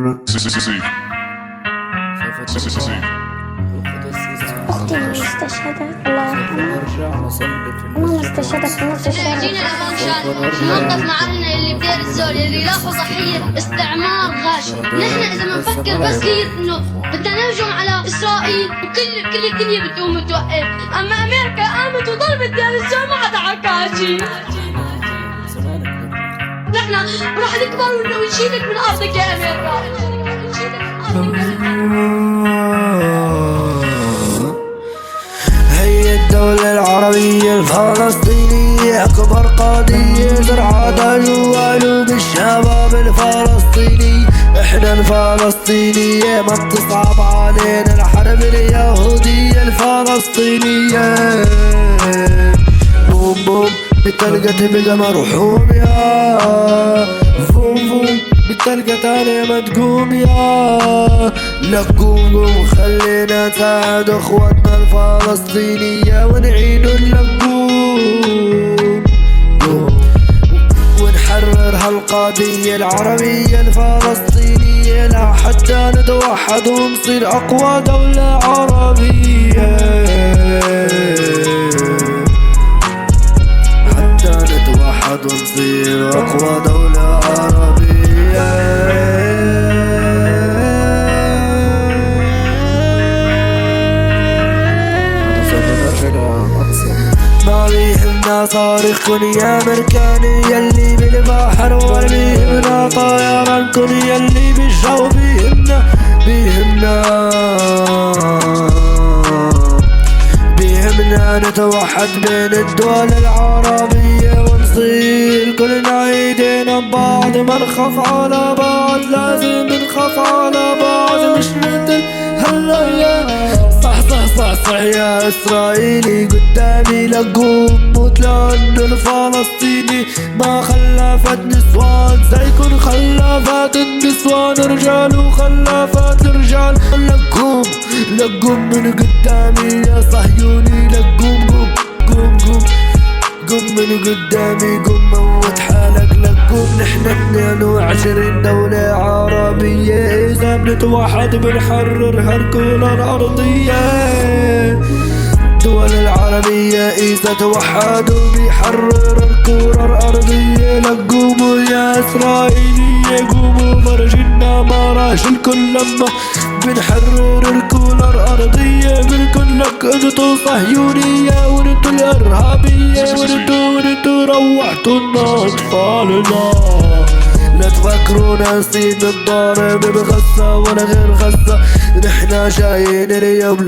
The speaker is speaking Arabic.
Sí, sí, sí, sí. Sí, sí, sí, sí. أختي مستشهدة الله يرحمها. أنا مستشهدة في نص الشارع. جينا لمنشات ننظف معاهلنا اللي بدير الزول اللي لاقوا ضحية استعمار غاشم. نحن إذا ما نفكر بس هي إنه بدنا نهجم على إسرائيل وكل الدنيا بتقوم توقف، أما أمريكا قامت وضربت ديال الزول ما حدا حكاشي. نحن راح نكبر ونشيلك من أرضك يا أمريكا. هي الدولة العربية الفلسطينية أكبر قضية زرعتها جوا قلوب الشباب الفلسطيني. إحنا الفلسطينية ما بتصعب علينا الحرب اليهودية الفلسطينية. بوم بوم بتلقى بقى مرحوم يا فوم فوم بتلقى تاني ما تقوم يا لا قوم قوم خلينا نساعد اخواتنا الفلسطينية ونعيد اللقوم ونحرر هالقضية العربية الفلسطينية لا حتى نتوحد ونصير اقوى دولة عربية. حتى نتوحد ونصير اقوى دولة عربية. ما بيهمنا صارخكن يا أمريكاني يلي بالبحر ولا بيهمنا طيرانكن يلي بالجو بيهمنا نتوحد بين الدول العربية ونصير كلنا ايدينا ببعض ما نخاف على بعض لازم نخاف على بعض مش مثل هلا يا صح يا إسرائيلي قدامي لقوم موت لأنه الفلسطيني ما خلفت نسوان زيكن خلفت النسوان رجال وخلفت رجال. لقوم من قدامي يا صهيوني لقوم قوم من قدامي قوم موت حالك لقوم. نحن 22 دولة عربية إذا بنتوحد بنحرر هالكرة الأرضية. الدول العربية إذا توحدوا بيحرر الكرة الأرضية. لقوموا يا إسرائيلية قوموا فرجنا مراشلكن لما بنحرر الكرة الأرضية. بنكن لك انتو صهيونية وانتو الإرهابية وانتو روحتوا أطفالنا. لا تفكرونا نسيب نتضارب بغزة ولا غير غزة. نحنا جايين اليوم